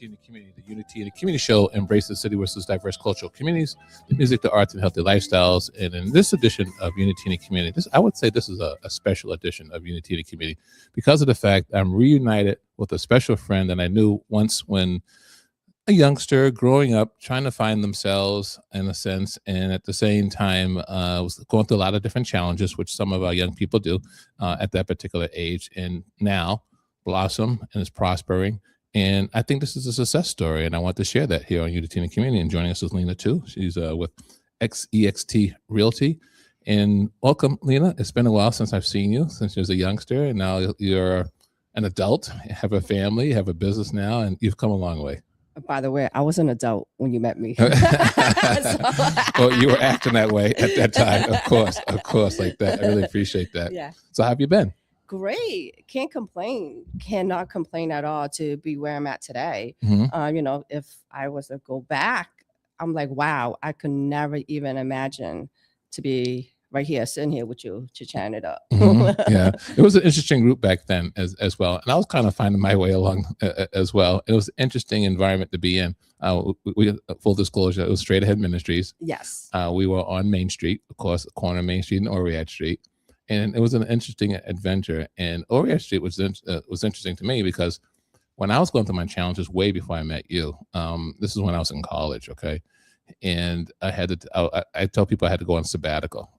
Unity in the Community. The Unity in the Community show embraces City Whistler's diverse cultural communities, the music, the arts, and healthy lifestyles. And in this edition of Unity in the Community, I would say this is a special edition of Unity in the Community because of the fact I'm reunited with a special friend that I knew once when a youngster growing up, trying to find themselves in a sense, and at the same time was going through a lot of different challenges, which some of our young people do at that particular age, and now blossom and is prospering. And I think this is a success story, and I want to share that here on Unity in the Community. And joining us is Lina, too. She's with XEXT Realty. And welcome, Lina. It's been a while since I've seen you, since you was a youngster, and now you're an adult, you have a family, you have a business now, and you've come a long way. By the way, I was an adult when you met me. Well, you were acting that way at that time, of course, like that. I really appreciate that. Yeah. So how have you been? Great. Can't complain. Cannot complain at all to be where I'm at today. Mm-hmm. If I was to go back, I'm like, wow, I could never even imagine to be right here, sitting here with you, chatting it up. Mm-hmm. Yeah, it was an interesting group back then as well. And I was kind of finding my way along as well. It was an interesting environment to be in. We full disclosure, it was Straight Ahead Ministries. Yes. We were on Main Street, of course, corner of Main Street and Oriad Street. And it was an interesting adventure. And Oriad Street was interesting to me because when I was going through my challenges way before I met you, this is when I was in college, okay? And I tell people I had to go on sabbatical,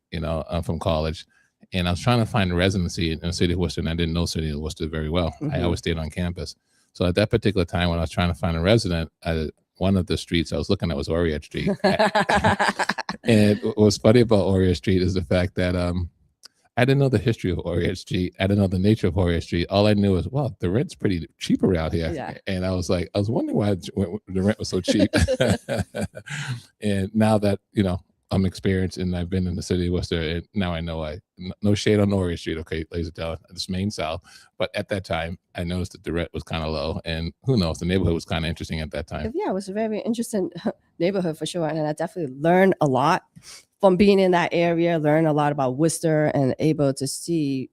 from college. And I was trying to find a residency in the city of Worcester, and I didn't know city of Worcester very well. Mm-hmm. I always stayed on campus. So at that particular time when I was trying to find a resident, one of the streets I was looking at was Oriad Street. And what was funny about Oriad Street is the fact that I didn't know the history of Oriad Street. I didn't know the nature of Oriad Street. All I knew was, well, the rent's pretty cheap around here. Yeah. And I was wondering why the rent was so cheap. And now that, I'm experienced and I've been in the city of Worcester, and now I know no shade on Oriad Street, okay, ladies and gentlemen, this Main South. But at that time, I noticed that the rent was kind of low. And who knows, the neighborhood was kind of interesting at that time. Yeah, it was a very interesting neighborhood for sure. And I definitely learned a lot from being in that area, learn a lot about Worcester and able to see,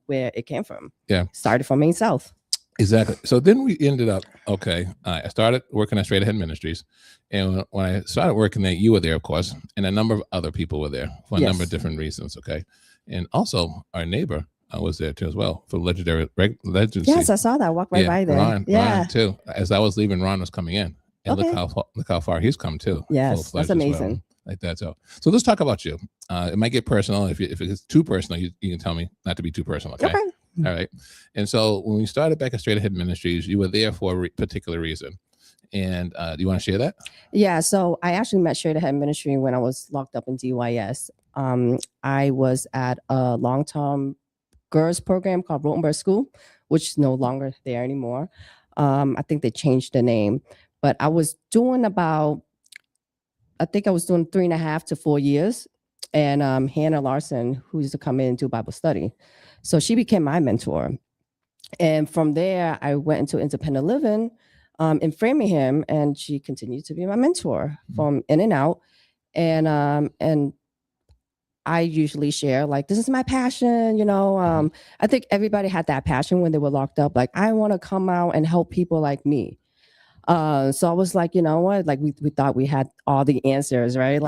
where it came from. Yeah. Started from Main South. Exactly. So then we ended up, I started working at Straight Ahead Ministries. And when I started working there, you were there, of course, and a number of other people were there for a number of different reasons, okay? And also our neighbor was there too as well for legendary. Yes, I saw that. Walk right by there. Ron too. As I was leaving, Ron was coming in. And look how far he's come too. Yes, that's amazing. Well. Like that. So let's talk about you. It might get personal. If it's too personal, you can tell me not to be too personal. Okay. All right. And so when we started back at Straight Ahead Ministries, you were there for a particular reason. And do you want to share that? Yeah. So I actually met Straight Ahead Ministry when I was locked up in DYS. I was at a long-term girls program called Rotenberg School, which is no longer there anymore. I think they changed the name, but I was doing 3.5 to 4 years. And Hannah Larson, who used to come in and do Bible study. So she became my mentor. And from there, I went into independent living in Framingham, and she continued to be my mentor from in and out. And I usually share, this is my passion, I think everybody had that passion when they were locked up. I want to come out and help people like me. So I was like, you know what? We thought we had all the answers, right?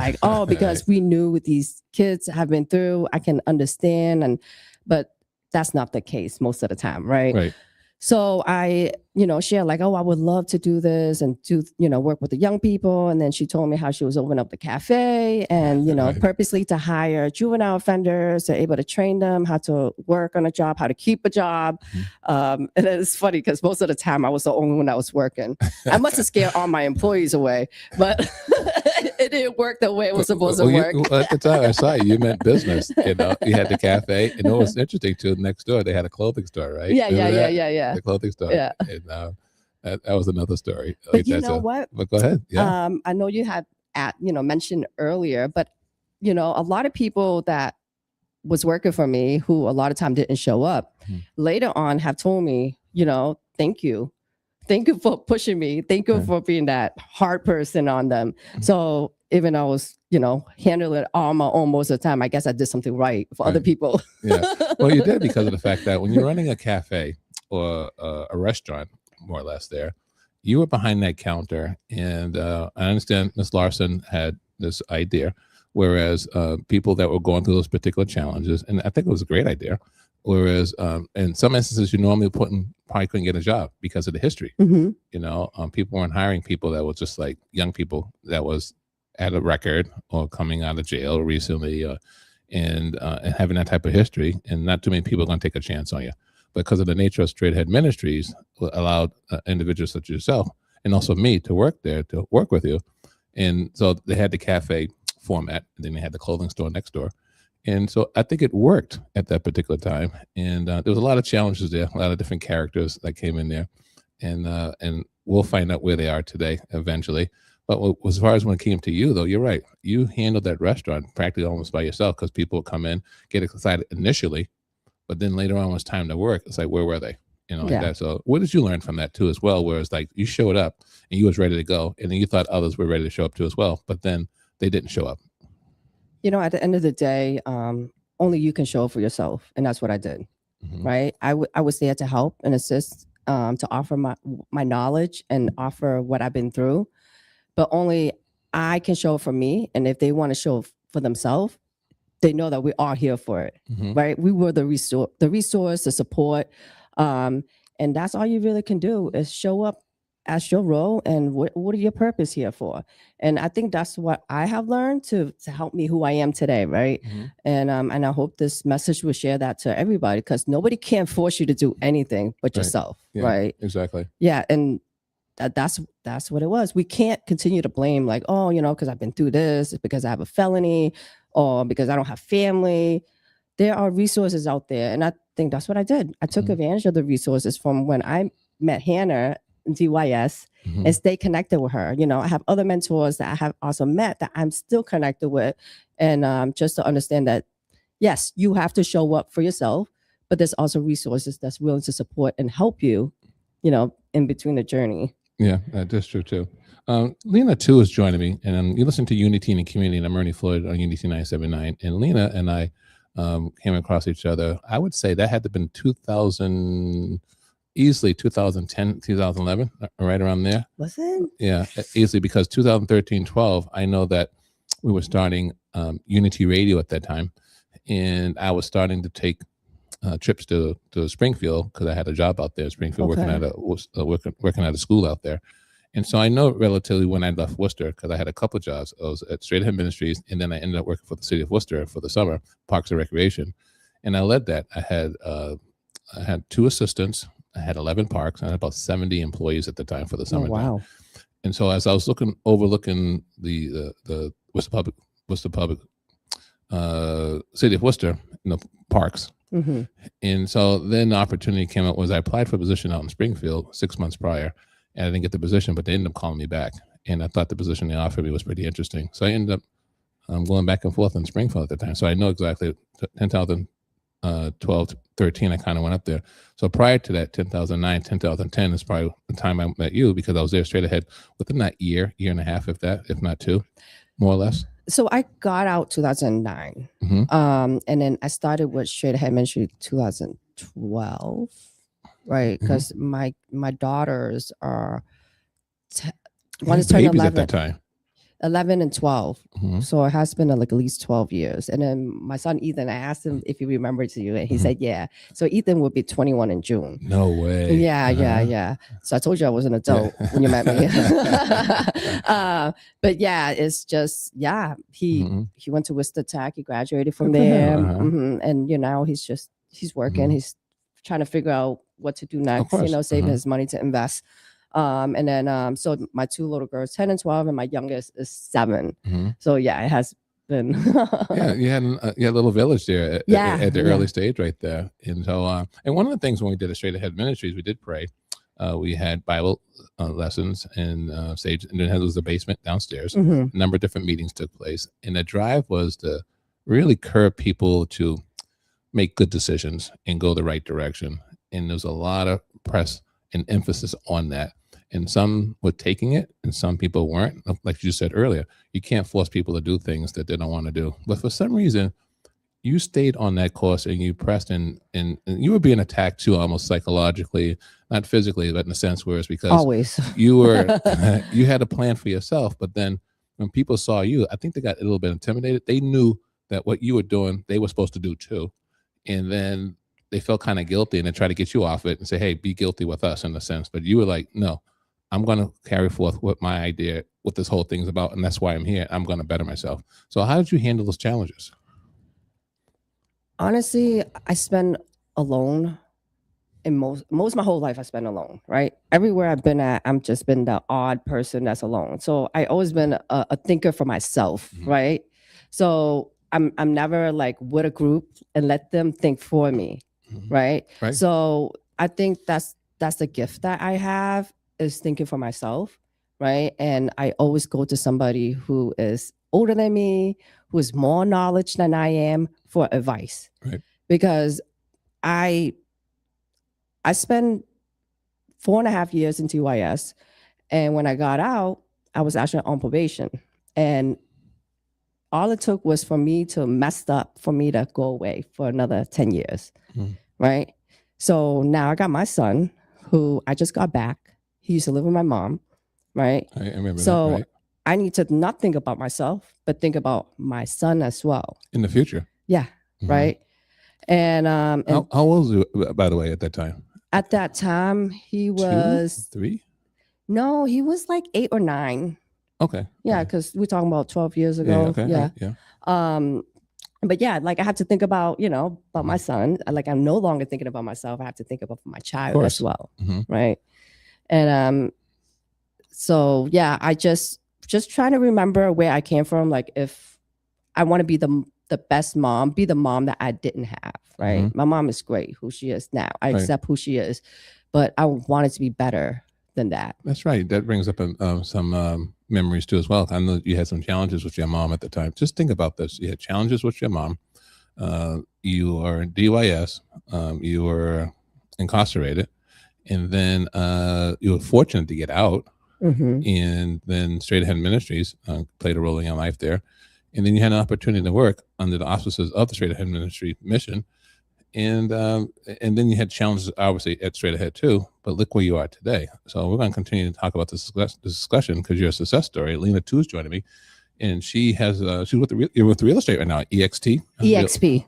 Because we knew what these kids have been through, I can understand. But that's not the case most of the time, right? Right. So I, share I would love to do this and do, work with the young people. And then she told me how she was opening up the cafe and, purposely to hire juvenile offenders, to able to train them how to work on a job, how to keep a job. And it's funny because most of the time I was the only one that was working. I must have scared all my employees away, but it didn't work the way it was supposed to work. At the time I saw you meant business, you had the cafe, and it was interesting too. Next door, they had a clothing store, right? Yeah. The clothing store. Yeah. And that was another story. But you know what? But go ahead. Yeah. I know you had mentioned earlier, but a lot of people that was working for me, who a lot of time didn't show up, later on have told me, thank you. Thank you for pushing me. Thank you for being that hard person on them. So even though I was, handling it all my own most of the time, I guess I did something right for other people. Yeah. Well, you did, because of the fact that when you're running a cafe or a restaurant, more or less there, you were behind that counter. And I understand Miss Larson had this idea, whereas people that were going through those particular challenges, and I think it was a great idea, whereas in some instances you normally probably couldn't get a job because of the history. People weren't hiring people that were just like young people that was at a record or coming out of jail recently, and having that type of history, and not too many people are going to take a chance on you. Because of the nature of Straight Ahead Ministries, allowed individuals such as yourself and also me to work there, to work with you. And so they had the cafe format, and then they had the clothing store next door. And so I think it worked at that particular time. And there was a lot of challenges there, a lot of different characters that came in there. And we'll find out where they are today eventually. But as far as when it came to you, though, you're right. You handled that restaurant practically almost by yourself, because people would come in, get excited initially, but then later on when it's time to work, it's like, where were they? Like that. So what did you learn from that too as well? Where it's like you showed up and you was ready to go, and then you thought others were ready to show up too as well, but then they didn't show up. At the end of the day, only you can show up for yourself. And that's what I did, right? I was there to help and assist, to offer my knowledge and offer what I've been through. But only I can show up for me. And if they want to show up for themselves, they know that we are here for it, right? We were the resource, the support. And that's all you really can do is show up as your role, and what are your purpose here for? And I think that's what I have learned to help me who I am today, right? And I hope this message will share that to everybody, because nobody can force you to do anything but yourself, right? Exactly. Yeah, and that's what it was. We can't continue to blame like, oh, because I've been through this, it's because I have a felony, or because I don't have family. There are resources out there, and I think that's what I did. I took advantage of the resources from when I met Hannah DYS and stay connected with her. I have other mentors that I have also met that I'm still connected with. And just to understand that, yes, you have to show up for yourself, but there's also resources that's willing to support and help you, in between the journey. Yeah, that's true too. Lina too is joining me, and you listen to Unity in the Community, and I'm Ernie Floyd on Unity 97.9. And Lina and I came across each other. I would say that had to have been 2000. Easily 2010, 2011, right around there. Was it? Yeah, easily, because 2013, 12, I know that we were starting Unity Radio at that time, and I was starting to take trips to Springfield, because I had a job out there in Springfield, working at a school out there. And so I know relatively when I left Worcester, because I had a couple of jobs. I was at Straight Ahead Ministries, and then I ended up working for the city of Worcester for the summer, Parks and Recreation. And I led that. I had 2 assistants. I had 11 parks. I had about 70 employees at the time for the summer. Oh, wow. And so as I was overlooking the Worcester Public City of Worcester, parks. And so then the opportunity came up, was I applied for a position out in Springfield 6 months prior, and I didn't get the position, but they ended up calling me back. And I thought the position they offered me was pretty interesting. So I ended up going back and forth in Springfield at the time. So I know exactly 2012, 13, I kind of went up there. So prior to that, 2009, 2010 is probably the time I met you, because I was there straight ahead within that year and a half, if not 2, more or less. So I got out 2009, and then I started with Straight Ahead Ministry 2012, right? Because my daughters are one is turning 11 at that time. 11 and 12. So it has been like at least 12 years. And then my son, Ethan, I asked him if he remembered you, and he said, yeah. So Ethan will be 21 in June. No way. Yeah. So I told you I was an adult when you met me. But yeah, it's just, he went to Worcester Tech. He graduated from there. And now he's working. He's trying to figure out what to do next, saving his money to invest. And then, so my 2 little girls, 10 and 12, and my youngest is 7. So yeah, it has been. Yeah, you had a little village there at the early stage right there. And so, and one of the things when we did a Straight Ahead Ministries, we did pray. We had Bible lessons and stage, and then there was the basement downstairs. A number of different meetings took place. And the drive was to really curb people to make good decisions and go the right direction. And there's a lot of press and emphasis on that. And some were taking it and some people weren't. Like you said earlier, you can't force people to do things that they don't want to do. But for some reason, you stayed on that course and you pressed and you were being attacked too, almost psychologically, not physically, but in a sense where it's because Always. you were you had a plan for yourself. But then when people saw you, I think they got a little bit intimidated. They knew that what you were doing, they were supposed to do too. And then they felt kind of guilty and they tried to get you off it and say, hey, be guilty with us in a sense. But you were like, no, I'm going to carry forth what my idea, what this whole thing's about. And that's why I'm here. I'm going to better myself. So how did you handle those challenges? Honestly, I spend alone. In most of my whole life, I spent alone, right? Everywhere I've been at, I'm just been the odd person that's alone. So I always been a thinker for myself, right? So I'm never like with a group and let them think for me, right? So I think that's the gift that I have is thinking for myself, right? And I always go to somebody who is older than me, who is more knowledge than I am for advice, right? Because I spent 4.5 years in TYS. And when I got out, I was actually on probation. And all it took was for me to mess up for me to go away for another 10 years, right? So now I got my son, who I just got back. He used to live with my mom, right? I remember so that, right? I need to not think about myself, but think about my son as well. In the future. Yeah, right? And how old was you, by the way, at that time? At that time, he was 2, 3. No, he was like 8 or 9. Okay. Yeah, because we're talking about 12 years ago. Yeah. But yeah, like I have to think about, about my son. Like I'm no longer thinking about myself. I have to think about my child as well. Right. And so yeah, I just trying to remember where I came from. Like if I want to be the best mom, be the mom that I didn't have. Right. My mom is great, who she is now. I accept who she is, but I wanted to be better than that. That's right. That brings up some memories too as well. I know you had some challenges with your mom at the time. Just think about this. You had challenges with your mom. You are DYS. You were incarcerated. And then you were fortunate to get out. And then Straight Ahead Ministries played a role in your life there. And then you had an opportunity to work under the auspices of the Straight Ahead Ministry mission. And then you had challenges, obviously, at Straight Ahead too. But look where you are today. So we're going to continue to talk about this discussion because you're a success story. Lina too is joining me, and she has she's with you're with real estate right now. EXP Realty.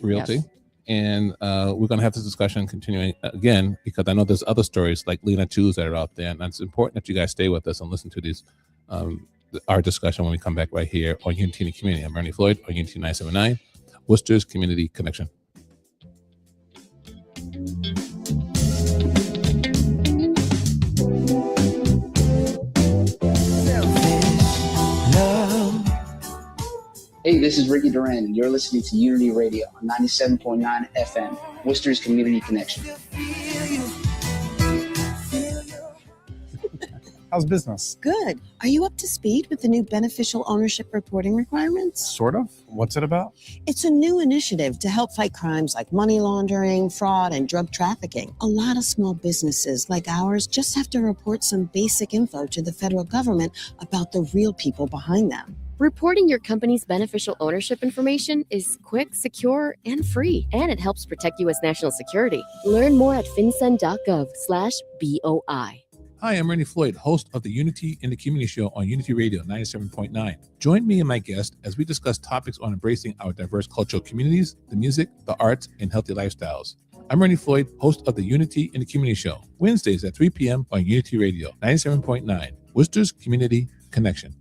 Yes. And we're going to have this discussion continuing again because I know there's other stories like Lina too's that are out there, and it's important that you guys stay with us and listen to these our discussion when we come back right here on Unity in the Community. I'm Ernie Floyd on Unity 979. Worcester's Community Connection. Hey, this is Ricky Duran, and you're listening to Unity Radio on 97.9 FM, Worcester's Community Connection. How's business? Good. Are you up to speed with the new beneficial ownership reporting requirements? Sort of. What's it about? It's a new initiative to help fight crimes like money laundering, fraud, and drug trafficking. A lot of small businesses like ours just have to report some basic info to the federal government about the real people behind them. Reporting your company's beneficial ownership information is quick, secure, and free, and it helps protect U.S. national security. Learn more at fincen.gov/BOI. Hi, I'm Ernie Floyd, host of the Unity in the Community Show on Unity Radio 97.9. Join me and my guest as we discuss topics on embracing our diverse cultural communities, the music, the arts, and healthy lifestyles. I'm Ernie Floyd, host of the Unity in the Community Show, Wednesdays at 3 p.m. on Unity Radio 97.9, Worcester's Community Connection.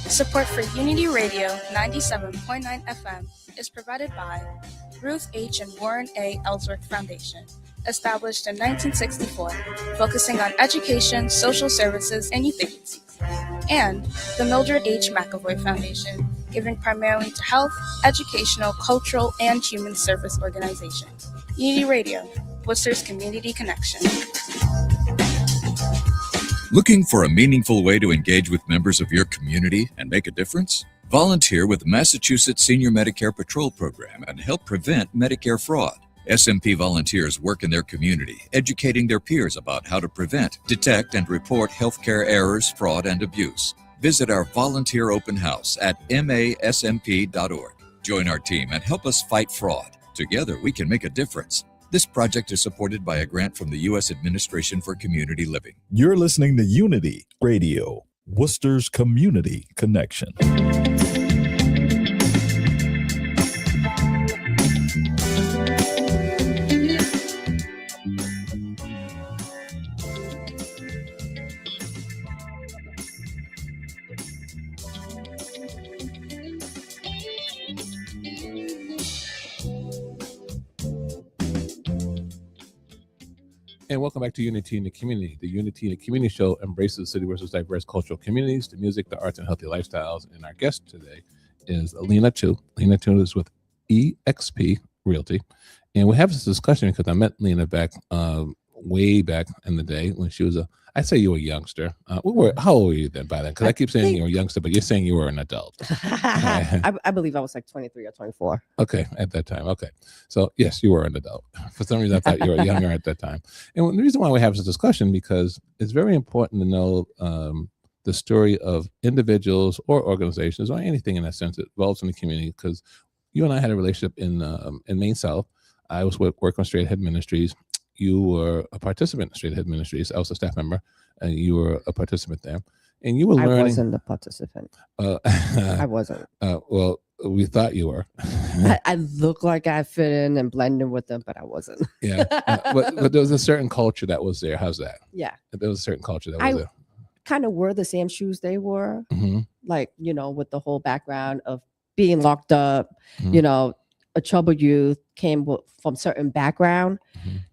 Support for Unity Radio 97.9 FM is provided by Ruth H. and Warren A. Ellsworth Foundation, established in 1964, focusing on education, social services, and youth agencies, and the Mildred H. McAvoy Foundation, giving primarily to health, educational, cultural, and human service organizations. Unity Radio, Worcester's Community Connection. Looking for a meaningful way to engage with members of your community and make a difference? Volunteer with the Massachusetts Senior Medicare Patrol Program and help prevent Medicare fraud. SMP volunteers work in their community, educating their peers about how to prevent, detect, and report healthcare errors, fraud, and abuse. Visit our volunteer open house at masmp.org. Join our team and help us fight fraud. Together, we can make a difference. This project is supported by a grant from the U.S. Administration for Community Living. You're listening to Unity Radio, Worcester's Community Connection. And welcome back to Unity in the Community. The Unity in the Community show embraces the City versus diverse cultural communities, the music, the arts, and healthy lifestyles. And our guest today is Lina Tu. Lina Tu is with EXP Realty. And we have this discussion because I met Lina back way back in the day when she was I'd say you were a youngster. How old were you then by then? Because I keep saying you were a youngster, but you're saying you were an adult. I believe I was like 23 or 24. Okay, at that time. Okay. So, yes, you were an adult. For some reason, I thought you were younger at that time. And the reason why we have this discussion, because it's very important to know the story of individuals or organizations or anything in that sense that involves in the community, because you and I had a relationship in Maine South. I was working on Straight Ahead Ministries. You were a participant in Straight Ahead Ministries. I was a staff member, and you were a participant there. And you were learning. I wasn't a participant. I wasn't. Well, we thought you were. I looked like I fit in and blended with them, but I wasn't. Yeah, but there was a certain culture that was there. How's that? Yeah, there was a certain culture that was there. Kind of wore the same shoes they wore, like with the whole background of being locked up. A troubled youth, came from certain background,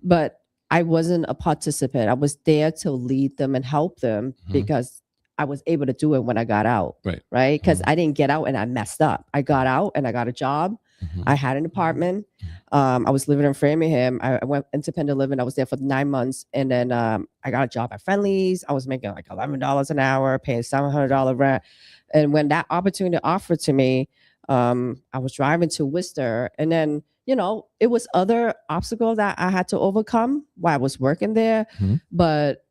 but I wasn't a participant. I was there to lead them and help them because I was able to do it when I got out. Right. Because I didn't get out and I messed up. I got out and I got a job. I had an apartment. I was living in Framingham. I went independent living. I was there for 9 months. And then I got a job at Friendly's. I was making like $11 an hour, paying $700 rent. And when that opportunity offered to me, I was driving to Worcester, and then, it was other obstacles that I had to overcome while I was working there. But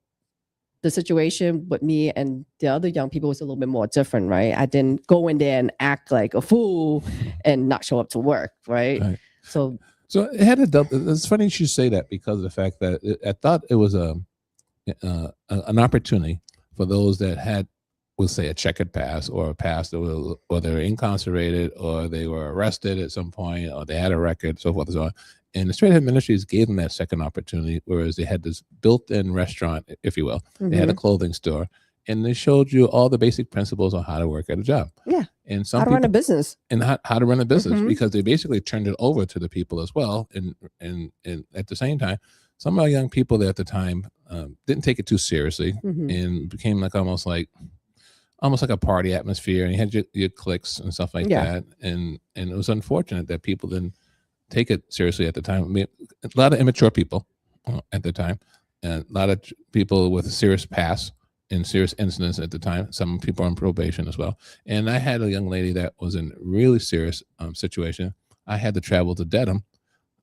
the situation with me and the other young people was a little bit more different, right? I didn't go in there and act like a fool and not show up to work, right? So it had it's funny you should say that, because of the fact that I thought it was an opportunity for those that had, we'll say, a checkered past, or a past that was, or they were incarcerated, or they were arrested at some point, or they had a record, so forth and so on. And the Straight Ahead Ministries gave them that second opportunity, whereas they had this built-in restaurant, if you will. They had a clothing store, and they showed you all the basic principles on how to work at a job. Yeah. And how to run a business. And how to run a business, because they basically turned it over to the people as well. And at the same time, some of our young people there at the time didn't take it too seriously, and became almost like a party atmosphere, and you had your cliques and stuff like that. And it was unfortunate that people didn't take it seriously at the time. I mean, a lot of immature people at the time, and a lot of people with serious past and serious incidents at the time. Some people on probation as well. And I had a young lady that was in a really serious situation. I had to travel to Dedham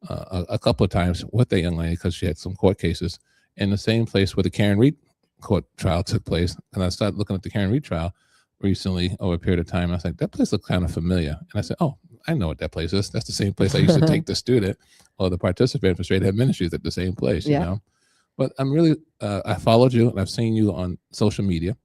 a couple of times with that young lady because she had some court cases in the same place where the Karen Reed court trial took place. And I started looking at the Karen Reed trial recently over a period of time. I was like, that place looked kind of familiar. And I said, oh, I know what that place is. That's the same place I used to take the student or the participant for Straight Ahead Ministries at the same place, you know? But I'm really, I followed you, and I've seen you on social media,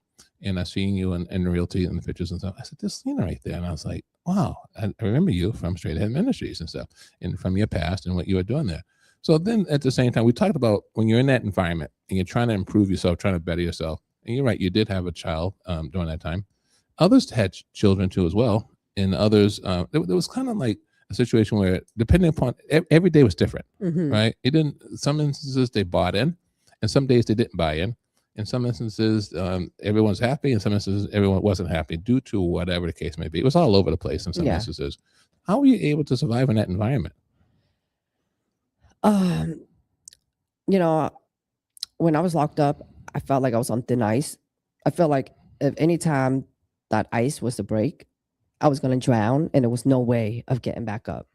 and I've seen you in Realty and the pictures and stuff. I said, this Lina right there. And I was like, wow, I remember you from Straight Ahead Ministries and stuff, and from your past and what you were doing there. So then at the same time, we talked about when you're in that environment and you're trying to improve yourself, trying to better yourself. And you're right, you did have a child during that time. Others had children too as well. And others, there was kind of like a situation where, depending upon, every day was different, right? It didn't, some instances they bought in, and some days they didn't buy in. In some instances, everyone's happy. In some instances, everyone wasn't happy due to whatever the case may be. It was all over the place in some instances. How were you able to survive in that environment? You know, when I was locked up, I felt like I was on thin ice I felt like if any time that ice was to break, I was going to drown and there was no way of getting back up.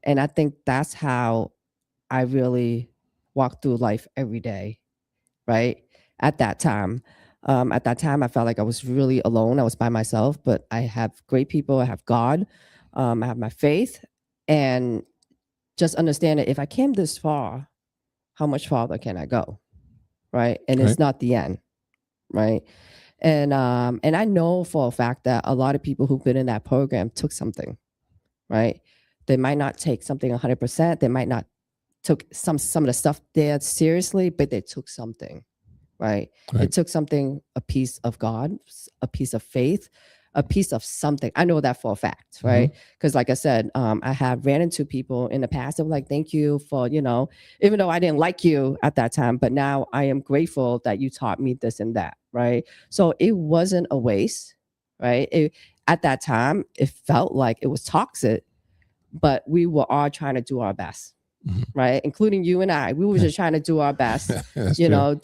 And I think that's how I really walked through life every day, right? At that time. I felt like I was really alone. I was by myself, but I have great people. I have God. I have my faith. And just understand that if I came this far, how much farther can I go? Right. And Right. it's not the end. Right. And I know for a fact that a lot of people who've been in that program took something, right? They might not take something 100%. They might not took some of the stuff there seriously, but they took something, right? They Right. took something, a piece of God, a piece of faith, a piece of something. I know that for a fact, right? Because like I said, I have ran into people in the past that were like, thank you for, even though I didn't like you at that time, but now I am grateful that you taught me this and that, right? So it wasn't a waste, right? At that time, it felt like it was toxic, but we were all trying to do our best. Right, including you and I, we were just trying to do our best.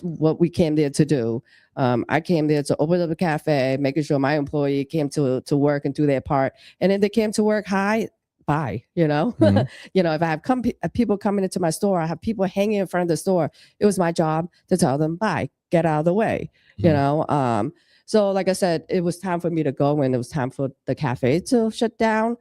What we came there to do. I came there to open up a cafe, making sure my employee came to work and do their part, and then they came to work high. Bye. If I have people coming into my store, I have people hanging in front of the store. It was my job to tell them bye, get out of the way. So like I said, it was time for me to go, and it was time for the cafe to shut down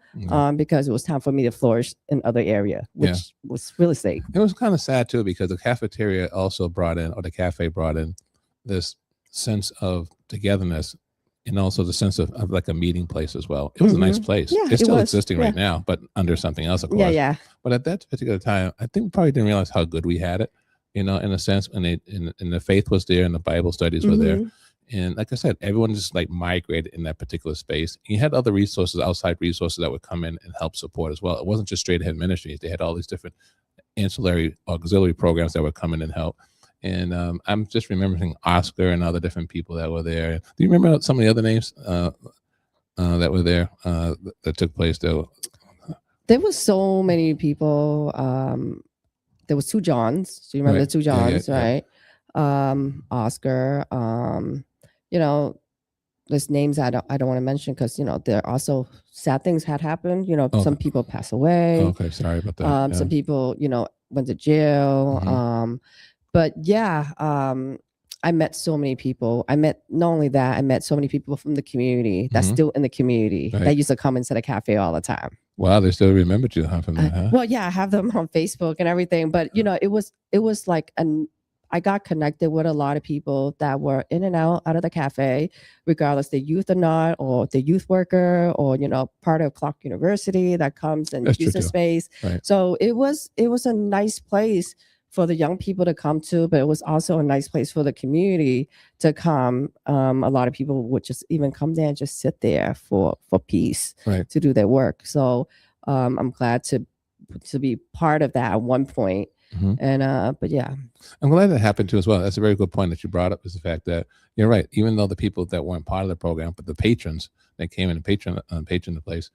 because it was time for me to flourish in other area, which was real estate. It was kind of sad too, because the cafeteria also brought in, or the cafe brought in, this sense of togetherness, and also the sense of like a meeting place as well. It was a nice place. Yeah, it's still was. existing right now, but under something else, of course. Yeah. But at that particular time, I think we probably didn't realize how good we had it, in a sense, and the faith was there, and the Bible studies were there. And like I said, everyone just like migrated in that particular space. You had other resources, outside resources that would come in and help support as well. It wasn't just straight ahead ministries. They had all these different ancillary auxiliary programs that would come in and help. And I'm just remembering Oscar and other different people that were there. Do you remember some of the other names that were there that took place though? There was so many people. There was two Johns. Do you remember the two Johns, right? Oscar. There's names I don't want to mention because there are also sad things had happened. Some people pass away. Okay, sorry about that. Some people went to jail. But yeah, I met so many people. Not only that, I met so many people from the community that's still in the community that used to come into the cafe all the time. Wow, they still remembered you from that, huh? Well, yeah, I have them on Facebook and everything. But it was like I got connected with a lot of people that were in and out of the cafe, regardless they're youth or not, or the youth worker, or part of Clark University that comes and uses space. Right. So it was a nice place for the young people to come to, but it was also a nice place for the community to come. A lot of people would just even come there and just sit there for peace, to do their work. So I'm glad to be part of that at one point. And but yeah, I'm glad that happened too as well. That's a very good point that you brought up, is the fact that you're right. Even though the people that weren't part of the program, but the patrons that came in and patron the place,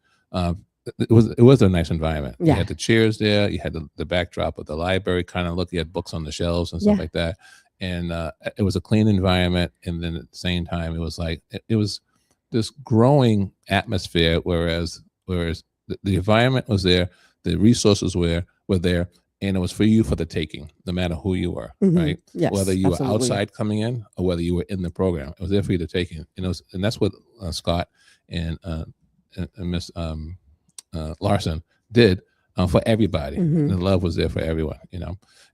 it was a nice environment. Yeah. You had the chairs there. You had the backdrop of the library kind of look. You had books on the shelves and stuff like that. And it was a clean environment. And then at the same time, it was like it was this growing atmosphere. Whereas the environment was there, the resources were there. And it was for you for the taking, no matter who you were, right? Yes, whether you absolutely. were outside coming in or whether you were in the program, it was there for you to take in. And that's what Scott and Miss Larson did for everybody. And the love was there for everyone,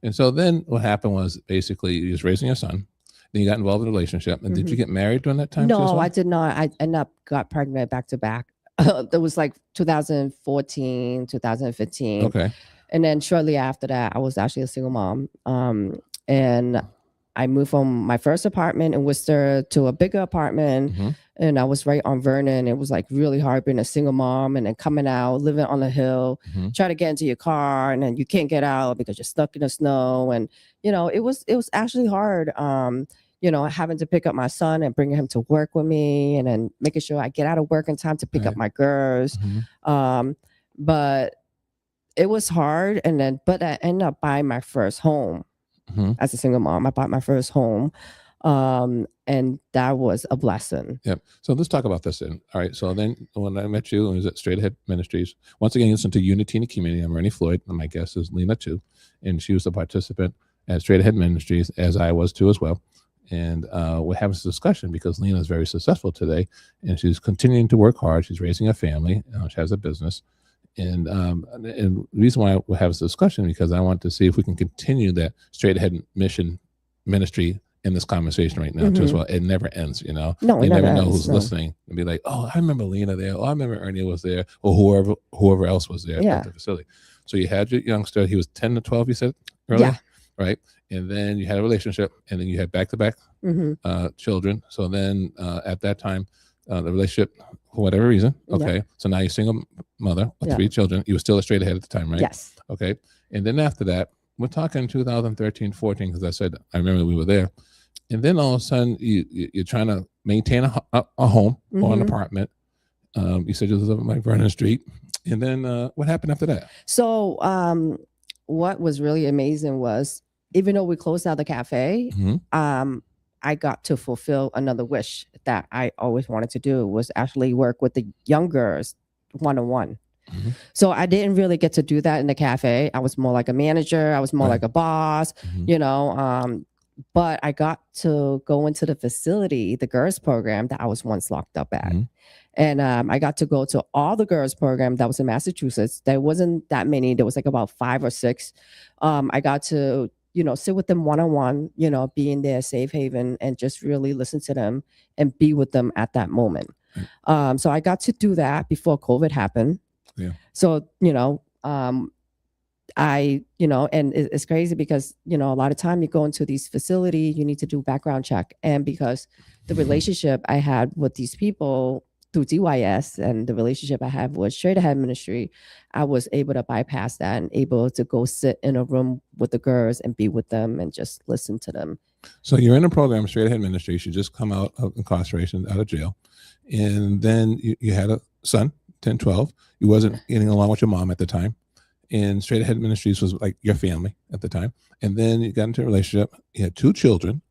And so then what happened was basically you was raising your son. Then you got involved in a relationship. And did you get married during that time? No, I did not. I ended up got pregnant back to back. That was like 2014, 2015. Okay. And then shortly after that, I was actually a single mom. And I moved from my first apartment in Worcester to a bigger apartment. And I was right on Vernon. It was like really hard being a single mom and then coming out, living on the hill, try to get into your car, and then you can't get out because you're stuck in the snow. And, it was actually hard, having to pick up my son and bringing him to work with me, and then making sure I get out of work in time to pick up my girls. But it was hard. But I ended up buying my first home as a single mom. I bought my first home. And that was a blessing. Yep. So let's talk about this then. All right. So then when I met you, it was at Straight Ahead Ministries. Once again, listen to Unity in the Community. I'm Ernie Floyd, and my guest is Lina too. And she was a participant at Straight Ahead Ministries, as I was too as well. And we're having this discussion because Lina is very successful today, and she's continuing to work hard. She's raising a family. She has a business. And the reason why we have this discussion because I want to see if we can continue that Straight Ahead ministry in this conversation right now too as well. It never ends, you know. No, you never know ends, who's listening and be like, oh, I remember Lina there. Oh, I remember Ernie was there, or whoever else was there at the facility. So you had your youngster. He was 10 to 12. You said earlier, right? And then you had a relationship, and then you had back-to-back children. So then at that time, the relationship, for whatever reason, okay. So now you're single mother with 3 children. You were still a Straight Ahead at the time, right? Yes. Okay. And then after that, we're talking 2013, 14, because I said, I remember we were there. And then all of a sudden, you're trying to maintain a home or an apartment. You said you live on Vernon Street. And then what happened after that? So what was really amazing was, even though we closed out the cafe, I got to fulfill another wish that I always wanted to do, was actually work with the young girls one-on-one. So I didn't really get to do that in the cafe. I was more like a manager. I was more like a boss, you know, but I got to go into the facility, the girls program that I was once locked up at. And I got to go to all the girls program that was in Massachusetts. There wasn't that many. There was like about 5 or 6. I got to, you know, sit with them one-on-one, you know, be in their safe haven and just really listen to them and be with them at that moment. So I got to do that before COVID happened. So, you know, you know, and it's crazy because, you know, a lot of time you go into these facilities, you need to do background check. And because the relationship I had with these people through DYS and the relationship I have with Straight Ahead Ministry, I was able to bypass that and able to go sit in a room with the girls and be with them and just listen to them. So you're in a program, Straight Ahead Ministry. You just come out of incarceration, out of jail. And then you had a son, 10, 12. You wasn't getting along with your mom at the time. And Straight Ahead Ministries was like your family at the time. And then you got into a relationship. You had 2 children,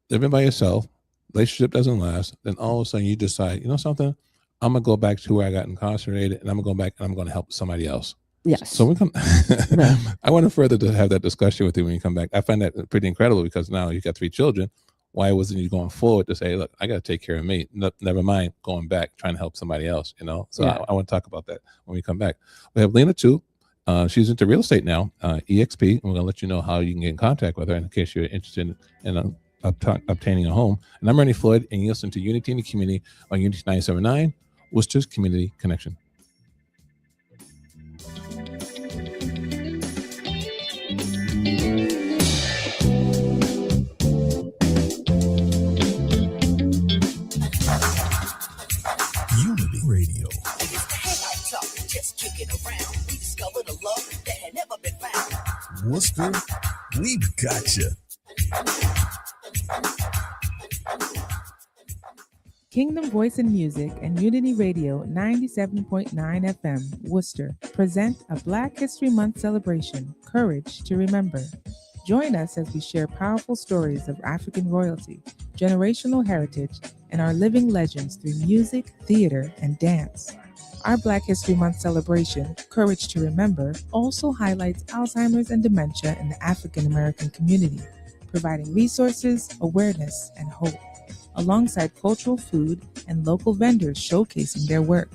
living by yourself. Relationship doesn't last. Then all of a sudden you decide, you know something? I'm going to go back to where I got incarcerated, and I'm going to go back and I'm going to help somebody else. Yes. So we come. I want to further to have that discussion with you when you come back. I find that pretty incredible because now you got 3 children. Why wasn't you going forward to say, look, I got to take care of me. Never mind going back, trying to help somebody else, you know? So I want to talk about that when we come back. We have Lina too. She's into real estate now, EXP. And we're going to let you know how you can get in contact with her in case you're interested in obtaining a home. And I'm Ernie Floyd, and you listen to Unity in the Community on Unity 97.9, Worcester's Community Connection. Unity Radio. Worcester, we got you. Kingdom Voice and Music and Unity Radio 97.9 FM, Worcester, present a Black History Month celebration, Courage to Remember. Join us as we share powerful stories of African royalty, generational heritage, and our living legends through music, theater, and dance. Our Black History Month celebration, Courage to Remember, also highlights Alzheimer's and dementia in the African American community, providing resources, awareness, and hope, alongside cultural food and local vendors showcasing their work.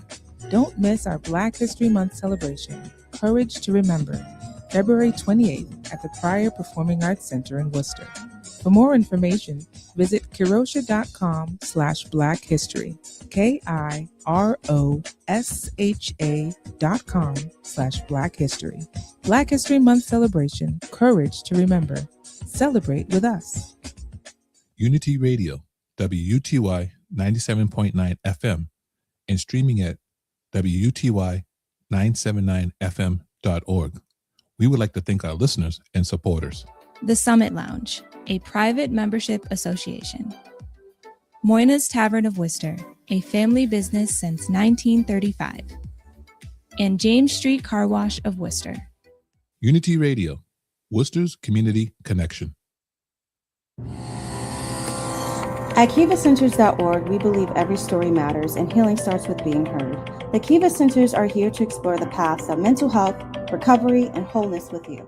Don't miss our Black History Month celebration, Courage to Remember, February 28th at the Pryor Performing Arts Center in Worcester. For more information, visit kirosha.com/Black History, KIROSHA.com/Black History. Black History Month celebration, Courage to Remember. Celebrate with us. Unity Radio, WUTY 97.9 FM, and streaming at WUTY979FM.org. We would like to thank our listeners and supporters. The Summit Lounge, a private membership association. Moyna's Tavern of Worcester, a family business since 1935. And James Street Car Wash of Worcester. Unity Radio, Worcester's Community Connection. At KivaCenters.org, we believe every story matters and healing starts with being heard. The Kiva Centers are here to explore the paths of mental health, recovery, and wholeness with you.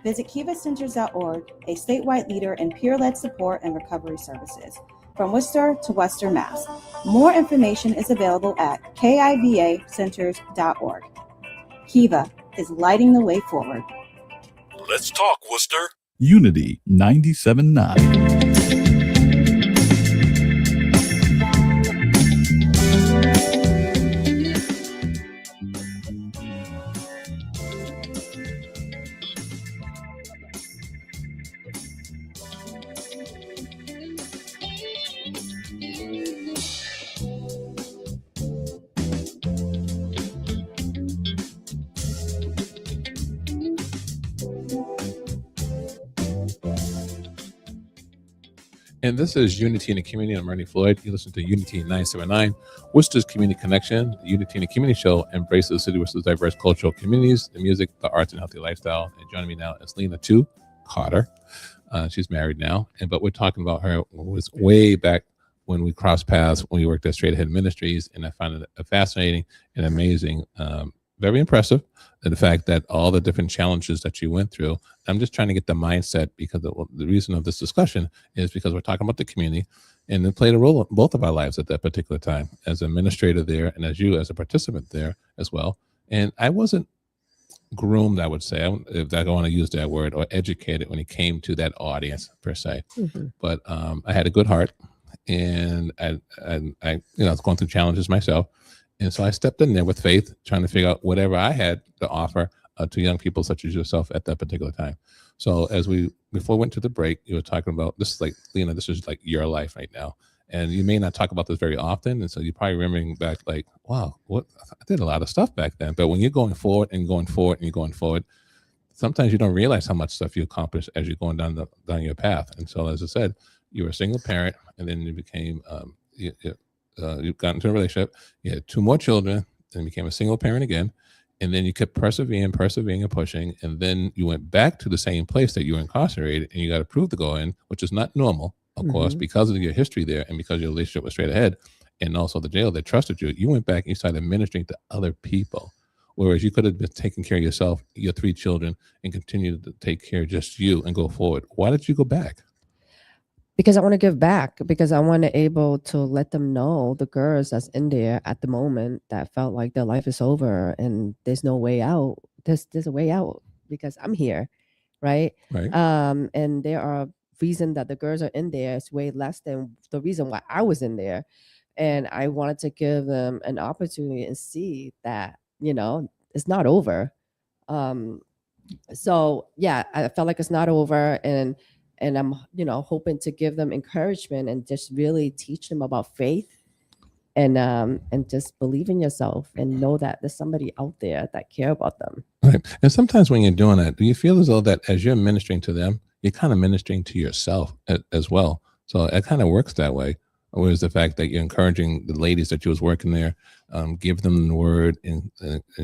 Visit KivaCenters.org, a statewide leader in peer-led support and recovery services, from Worcester to Western Mass. More information is available at KIVACenters.org. Kiva is lighting the way forward. Let's talk, Worcester. Unity 97.9. And this is Unity in the Community. I'm Ernie Floyd. You listen to Unity 979, Worcester's Community Connection. The Unity in the Community show embraces the city of Worcester's diverse cultural communities, the music, the arts, and healthy lifestyle. And joining me now is Lina Carter. She's married now, but we're talking about her was way back when we crossed paths when we worked at Straight Ahead Ministries, and I found it fascinating and amazing, very impressive. And the fact that all the different challenges that you went through, I'm just trying to get the mindset, because the reason of this discussion is because we're talking about the community, and it played a role in both of our lives at that particular time as an administrator there, and as you as a participant there as well. And I wasn't groomed, I would say, if I want to use that word, or educated when it came to that audience per se. Mm-hmm. But I had a good heart, and I was going through challenges myself. And so I stepped in there with faith, trying to figure out whatever I had to offer to young people such as yourself at that particular time. So before we went to the break, you were talking about, this is like, Lina, this is like your life right now. And you may not talk about this very often. And so you're probably remembering back like, wow, I did a lot of stuff back then. But when you're going forward and going forward and you're going forward, sometimes you don't realize how much stuff you accomplish as you're going down your path. And so, as I said, you were a single parent, and then you became, you got into a relationship, you had 2 more children, then became a single parent again, and then you kept persevering and pushing, and then you went back to the same place that you were incarcerated, and you got approved to go in, which is not normal, of course, because of your history there, and because your relationship was Straight Ahead, and also the jail that trusted you. You went back and you started ministering to other people, whereas you could have been taking care of yourself, your 3 children, and continued to take care of just you and go forward. Why did you go back? Because I want to give back, because I want to able to let them know, the girls that's in there at the moment that felt like their life is over and there's no way out. There's a way out because I'm here, right? And there are reason that the girls are in there is way less than the reason why I was in there. And I wanted to give them an opportunity and see that, it's not over. So yeah, I felt like it's not over, and I'm, hoping to give them encouragement and just really teach them about faith and just believe in yourself and know that there's somebody out there that care about them. Right. And sometimes when you're doing that, do you feel as though that as you're ministering to them, you're kind of ministering to yourself as well? So it kind of works that way. Whereas the fact that you're encouraging the ladies that you was working there, give them the word and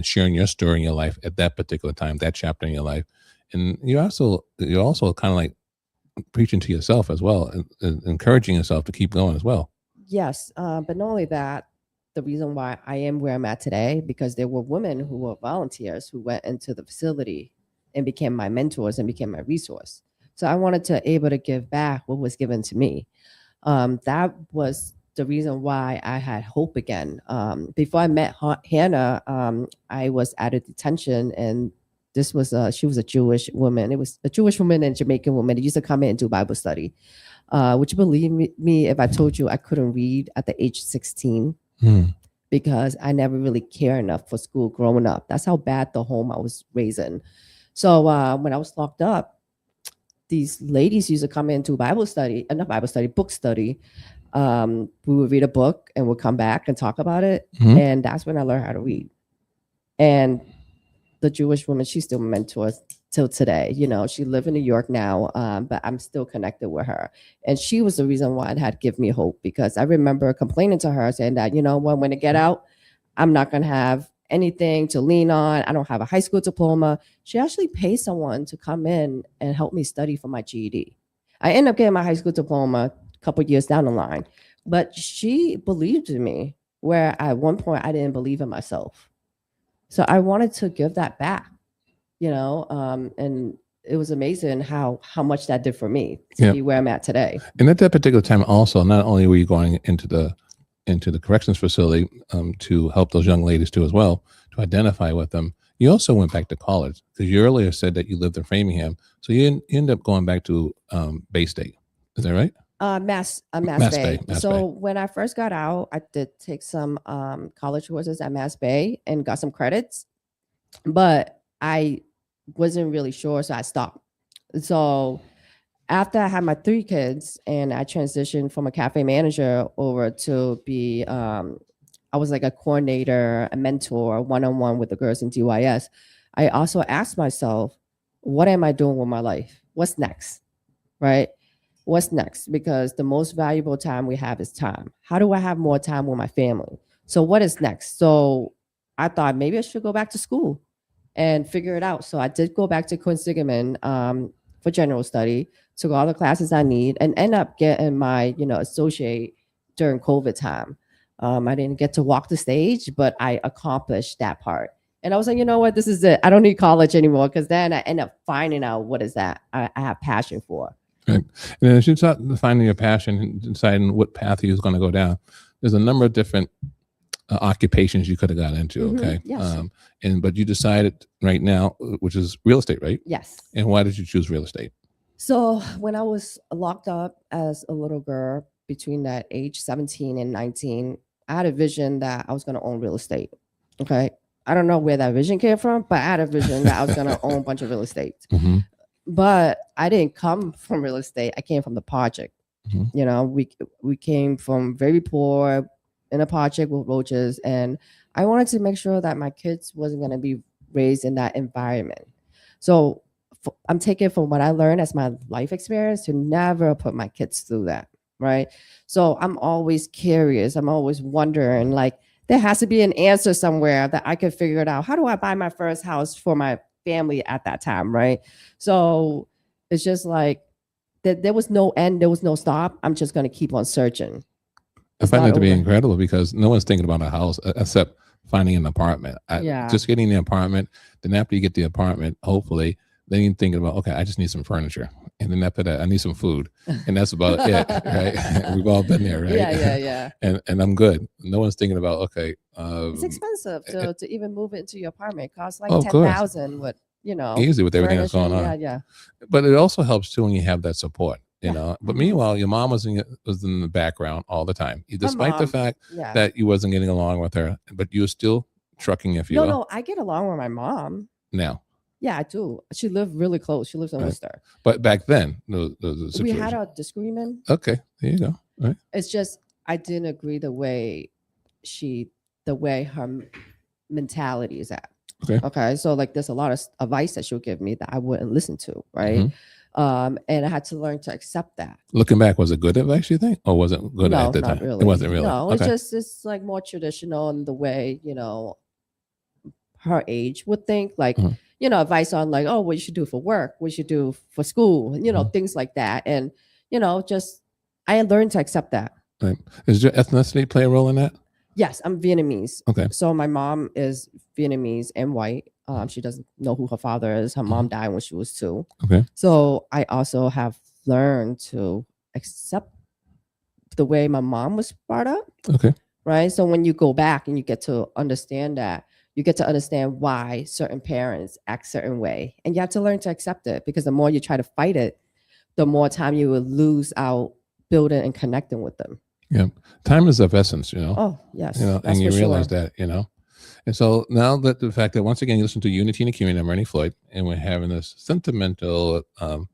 sharing your story in your life at that particular time, that chapter in your life. And you're also kind of like preaching to yourself as well, and encouraging yourself to keep going as well. Yes, but not only that, the reason why I am where I'm at today, because there were women who were volunteers who went into the facility and became my mentors and became my resource. So I wanted to able to give back what was given to me. That was the reason why I had hope again. Before I met Hannah, I was at a detention, and this was she was a Jewish woman. It was a Jewish woman and Jamaican woman. They used to come in and do Bible study. Would you believe me if I told you I couldn't read at the age 16? Because I never really cared enough for school growing up. That's how bad the home I was raised in. So when I was locked up, these ladies used to come into book study. We would read a book and we'd come back and talk about it. And that's when I learned how to read. And the Jewish woman, she still mentors till today. She lives in New York now, but I'm still connected with her. And she was the reason why it had given me hope, because I remember complaining to her saying that, when I get out, I'm not going to have anything to lean on. I don't have a high school diploma. She actually paid someone to come in and help me study for my GED. I ended up getting my high school diploma, couple years down the line. But she believed in me, where at one point I didn't believe in myself. So I wanted to give that back, and it was amazing how much that did for me to be where I'm at today. And at that particular time, also, not only were you going into the corrections facility to help those young ladies too as well, to identify with them, you also went back to college, because you earlier said that you lived in Framingham, so you end up going back to Bay State. Is that right? Mass Bay. So when I first got out, I did take some college courses at Mass Bay and got some credits, but I wasn't really sure, so I stopped. So after I had my 3 kids and I transitioned from a cafe manager over to be, I was like a coordinator, a mentor, one-on-one with the girls in DYS. I also asked myself, what am I doing with my life? What's next, right? What's next? Because the most valuable time we have is time. How do I have more time with my family? So what is next? So I thought maybe I should go back to school and figure it out. So I did go back to Quincy for general study, took all the classes I need, and end up getting my, associate during COVID time. I didn't get to walk the stage, but I accomplished that part. And I was like, you know what, this is it. I don't need college anymore, because then I end up finding out what is that I have passion for. Right. And then as you start finding your passion and deciding what path you was going to go down, there's a number of different occupations you could have got into. Okay. Yes. But you decided right now, which is real estate, right? Yes. And why did you choose real estate? So when I was locked up as a little girl between that age 17 and 19, I had a vision that I was going to own real estate. Okay. I don't know where that vision came from, but I had a vision that I was going to own a bunch of real estate. Mm-hmm. But I didn't come from real estate. I came from the project. Mm-hmm. We came from very poor, in a project with roaches, and I wanted to make sure that my kids wasn't going to be raised in that environment. So I'm taking from what I learned as my life experience to never put my kids through that, right? So I'm always curious. I'm always wondering, like, there has to be an answer somewhere that I could figure it out. How do I buy my first house for my family at that time, right? So it's just like there was no end, there was no stop. I'm just going to keep on searching. I find that to be incredible, because no one's thinking about a house except finding an apartment. Just getting the apartment. Then after you get the apartment, hopefully, then you're thinking about, okay, I just need some furniture. And then after that, I need some food. And that's about it, right? We've all been there, right? Yeah. And I'm good. No one's thinking about, okay. It's expensive to even move into your apartment. It costs like $10,000 with, easy with everything that's going on. Yeah. But it also helps too when you have that support. But meanwhile, your mom was in the background all the time, despite the fact that you wasn't getting along with her, but you were still trucking, if you will. No, I get along with my mom now. Yeah, I do. She lived really close. She lives in Worcester. But back then, we had a disagreement. Okay, there you go. All right. It's just I didn't agree the way her mentality is at. Okay. So like, there's a lot of advice that she'll give me that I wouldn't listen to, right? Mm-hmm. And I had to learn to accept that. Looking back, was it good advice, you think? Or was it good at the time? Really. It wasn't really. No, it's like more traditional in the way, her age would think, like, advice on like, oh, what you should do for work, what you should do for school, things like that. And, just I learned to accept that. Right. Does your ethnicity play a role in that? Yes, I'm Vietnamese. Okay. So my mom is Vietnamese and white. She doesn't know who her father is. Her mom died when she was 2. Okay. So I also have learned to accept the way my mom was brought up. Okay. Right. So when you go back and you get to understand that, you get to understand why certain parents act certain way. And you have to learn to accept it, because the more you try to fight it, the more time you will lose out building and connecting with them. Yeah. Time is of essence, Oh, yes. And you realize that, And so now that the fact that once again, you listen to Unity in the Community, I'm Ernie Floyd, and we're having this sentimental and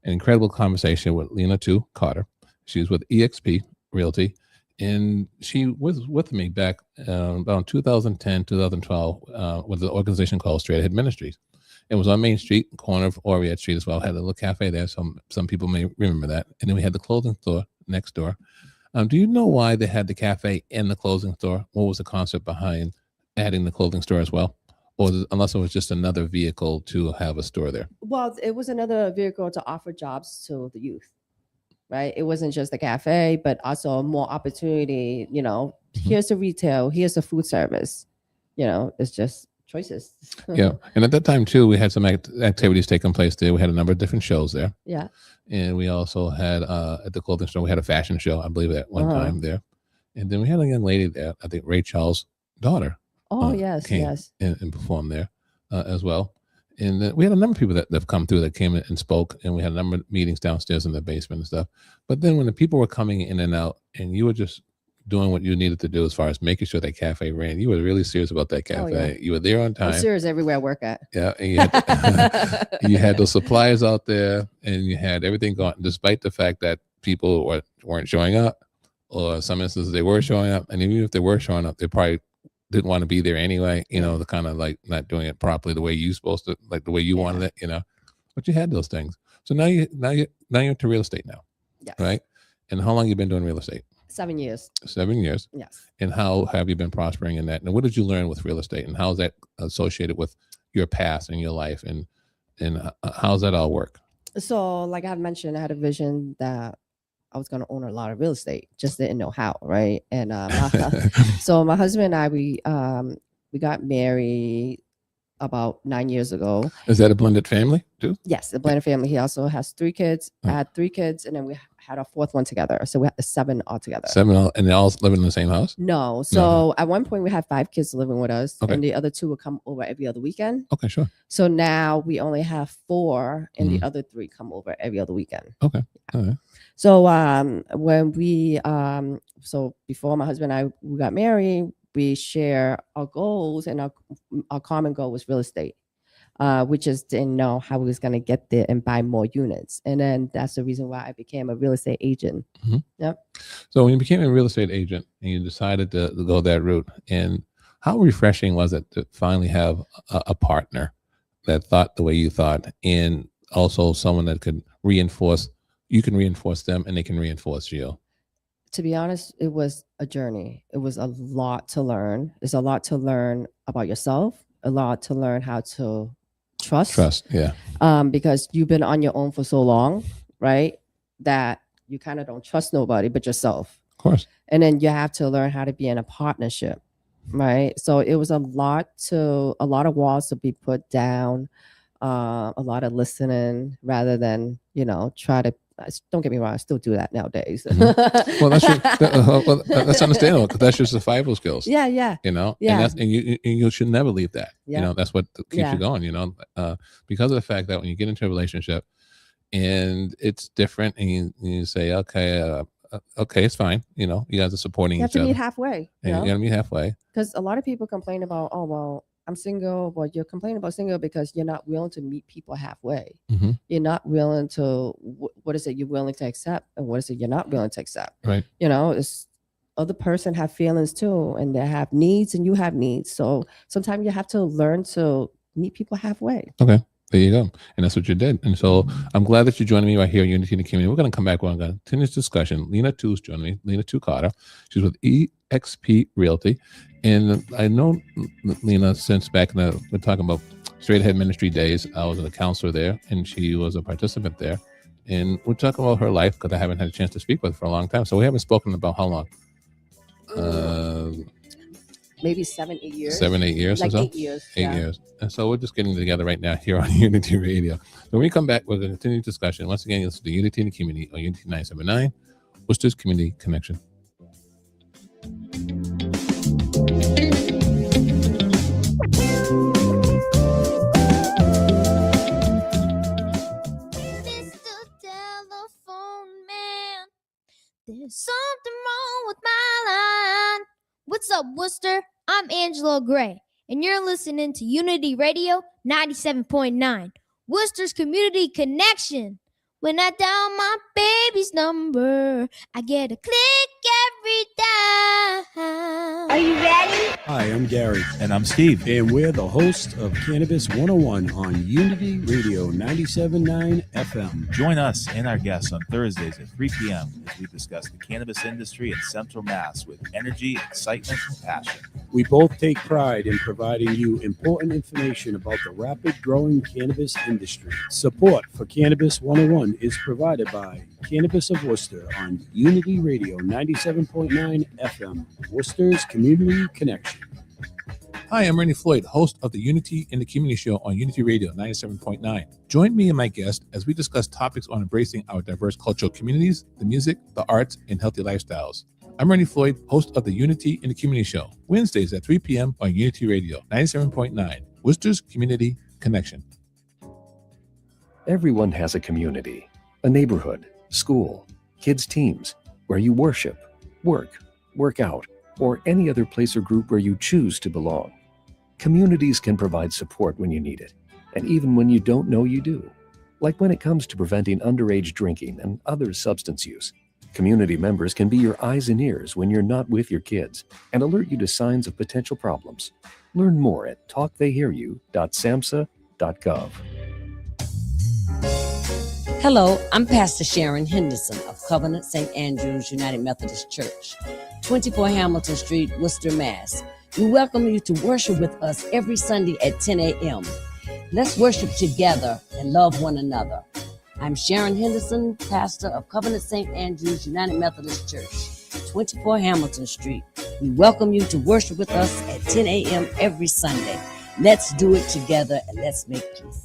incredible conversation with Lina Carter. She's with EXP Realty, and she was with me back about 2010, 2012 with an organization called Straight Ahead Ministries. It was on Main Street, corner of Oriette Street as well. Had a little cafe there. Some people may remember that. And then we had the clothing store next door. Do you know why they had the cafe and the clothing store? What was the concept behind adding the clothing store as well? Or unless it was just another vehicle to have a store there? Well, it was another vehicle to offer jobs to the youth. right? It wasn't just the cafe, but also more opportunity. Here's the retail, here's the food service. It's just choices. Yeah. And at that time too, we had some activities taking place there. We had a number of different shows there. Yeah. And we also had at the clothing store, we had a fashion show, I believe, at one time there. And then we had a young lady there, I think Ray Charles' daughter. Oh, yes, came yes. And performed there as well. And we had a number of people that have come through that came and spoke, and we had a number of meetings downstairs in the basement and stuff. But then when the people were coming in and out, and you were just doing what you needed to do as far as making sure that cafe ran, you were really serious about that cafe. Oh, yeah. You were there on time. I'm serious everywhere I work at. Yeah, and you had, you had those suppliers out there, and you had everything going, despite the fact that people weren't showing up, or some instances they were showing up, and even if they were showing up, they probably didn't want to be there anyway, the kind of like not doing it properly the way you supposed to, like the way you wanted it, but you had those things. So now you're into real estate now. Yes. Right. And how long you been doing real estate? 7 years. 7 years. Yes. And how have you been prospering in that? And what did you learn with real estate, and how is that associated with your past and your life, and how's that all work? So like I mentioned, I had a vision that I was going to own a lot of real estate, just didn't know how, right? And so my husband and I, we got married about 9 years ago. Is that a blended family too? Yes, a blended family. He also has 3 kids. I had 3 kids, and then we had our 4th one together. So we had 7 altogether. 7, and they all living in the same house? No. So at one point we had 5 kids living with us, Okay. and the other 2 would come over every other weekend. Okay, sure. So now we only have 4, and the other 3 come over every other weekend. Okay. All right. So when we so before my husband and I we got married, we share our goals, and our common goal was real estate. We just didn't know how we was going to get there and buy more units. And then that's the reason why I became a real estate agent. Mm-hmm. Yep. So when you became a real estate agent and you decided to go that route, and how refreshing was it to finally have a partner that thought the way you thought, and also someone that could reinforce, you can reinforce them and they can reinforce you? To be honest, it was a journey. It was a lot to learn. There's a lot to learn about yourself, a lot to learn how to trust. Yeah. Because you've been on your own for so long, right? That you kind of don't trust nobody but yourself. Of course. And then you have to learn how to be in a partnership, right? So it was a lot of walls to be put down, a lot of listening rather than, try to. Don't get me wrong, I still do that nowadays. Mm-hmm. Well, that's understandable, because that's your survival skills. Yeah. Yeah. And you should never leave that. Yeah. That's what keeps you going. Because of the fact that when you get into a relationship and it's different, and you say, okay, it's fine. You guys are supporting each other. You have to meet halfway. You gotta meet halfway. Because a lot of people complain about, oh well, I'm single. Well, you're complaining about single because you're not willing to meet people halfway. Mm-hmm. You're not willing to, what is it you're willing to accept, and what is it you're not willing to accept? Right. It's other person have feelings too, and they have needs, and you have needs. So sometimes you have to learn to meet people halfway. Okay. There you go. And that's what you did. And so I'm glad that you're joining me right here at Unity in the Community. We're going to come back. We're going to continue this discussion. Lina Tu's joining me. Lina Tu Carter. She's with EXP Realty. And I know Lina since back in we're talking about Straight Ahead Ministry days. I was a counselor there, and she was a participant there. And we're talking about her life, because I haven't had a chance to speak with her for a long time. So we haven't spoken about how long? Maybe 7, 8 years. 7, 8 years like or so? 8 years. 8 years. And so we're just getting together right now here on Unity Radio. So when we come back, we're going to continue discussion. Once again, it's the Unity in the Community on Unity 979, Worcester's Community Connection. There's something wrong with my line. What's up, Worcester? I'm Angela Gray, and you're listening to Unity Radio 97.9, Worcester's Community Connection. When I dial my baby's number, I get a click every time. Are you ready? Hi, I'm Gary. And I'm Steve. And we're the hosts of Cannabis 101 on Unity Radio 97.9 FM. Join us and our guests on Thursdays at 3 p.m. as we discuss the cannabis industry in Central Mass with energy, excitement, and passion. We both take pride in providing you important information about the rapid growing cannabis industry. Support for Cannabis 101 is provided by Cannabis of Worcester on Unity Radio 97.9 FM, Worcester's Community Connection. Hi, I'm Ernie Floyd, host of the Unity in the Community Show on Unity Radio 97.9. Join me and my guest as we discuss topics on embracing our diverse cultural communities, the music, the arts, and healthy lifestyles. I'm Ernie Floyd, host of the Unity in the Community Show, Wednesdays at 3 p.m. on Unity Radio 97.9, Worcester's Community Connection. Everyone has a community, a neighborhood, school, kids' teams, where you worship, work out, or any other place or group where you choose to belong. Communities can provide support when you need it, and even when you don't know you do. Like when it comes to preventing underage drinking and other substance use. Community members can be your eyes and ears when you're not with your kids and alert you to signs of potential problems. Learn more at talktheyhearyou.samhsa.gov. Hello, I'm Pastor Sharon Henderson of Covenant St. Andrew's United Methodist Church, 24 Hamilton Street, Worcester, Mass. We welcome you to worship with us every Sunday at 10 a.m. Let's worship together and love one another. I'm Sharon Henderson, pastor of Covenant St. Andrew's United Methodist Church, 24 Hamilton Street. We welcome you to worship with us at 10 a.m. every Sunday. Let's do it together and let's make peace.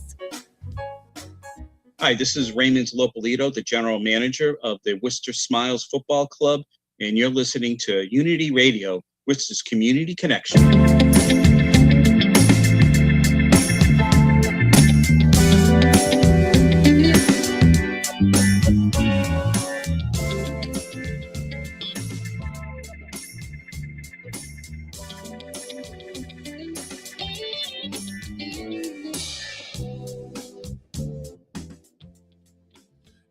Hi, this is Raymond Lopolito, the general manager of the Worcester Smiles Football Club, and you're listening to Unity Radio, Worcester's Community Connection.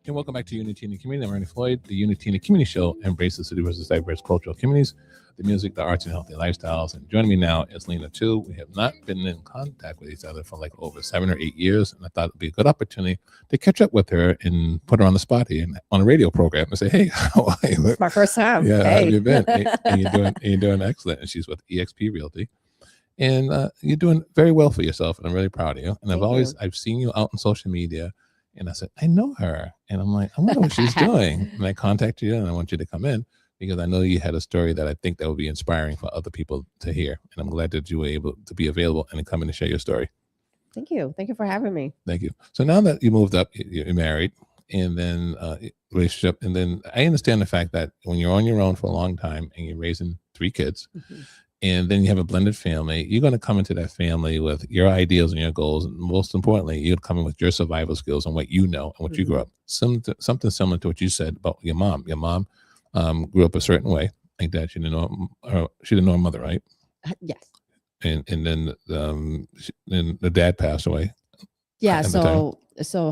And welcome back to Unity in the Community. I'm Ernie Floyd. The Unity in the Community Show embraces the diverse cultural communities, the music, the arts, and healthy lifestyles. And joining me now is Lina, too. We have not been in contact with each other for like over 7 or 8 years. And I thought it would be a good opportunity to catch up with her and put her on the spot here on a radio program and say, hey, how are you? It's my first time. Yeah, hey. how have you been? and you're doing excellent. And she's with EXP Realty. And you're doing very well for yourself. And I'm really proud of you. And I've seen you out on social media. And I said, I know her. And I'm like, I wonder what she's doing. And I contacted you and I want you to come in because I know you had a story that I think that would be inspiring for other people to hear. And I'm glad that you were able to be available and come in and share your story. Thank you. Thank you for having me. Thank you. So now that you moved up, you're married and then relationship. And then I understand the fact that when you're on your own for a long time and you're raising 3 kids, and then you have a blended family, you're going to come into that family with your ideals and your goals. And most importantly, you're coming with your survival skills and what you know and what you grew up. Something similar to what you said about your mom. Your mom grew up a certain way. Like that, she didn't know her mother, right? Yes. And then the dad passed away. Yeah. So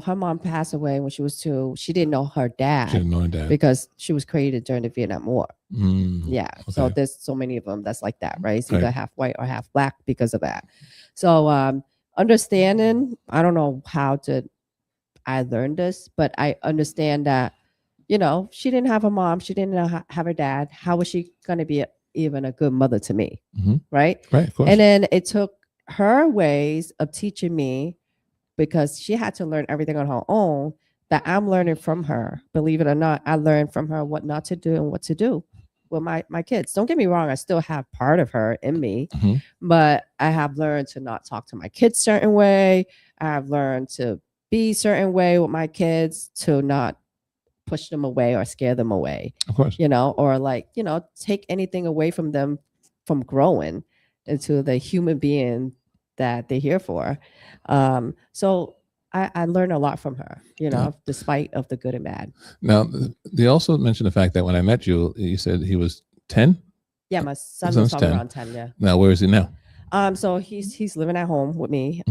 her mom passed away when she was 2. She didn't know her dad. She didn't know her dad because she was created during the Vietnam War. Yeah. Okay. So there's so many of them that's like that, right? It's either half white or half black because of that. So understanding, I don't know how I learned this, but I understand that, she didn't have a mom. She didn't have her dad. How was she going to be even a good mother to me? Right? Right, of course. And then it took her ways of teaching me, because she had to learn everything on her own, that I'm learning from her. Believe it or not, I learned from her what not to do and what to do with my kids. Don't get me wrong, I still have part of her in me, but I have learned to not talk to my kids certain way. I have learned to be certain way with my kids, to not push them away or scare them away. Of course. Or take anything away from them from growing into the human being that they're here for. So I learned a lot from her, despite of the good and bad. Now, they also mentioned the fact that when I met you, you said he was 10? Yeah, my son was around 10, yeah. Now, where is he now? So he's living at home with me.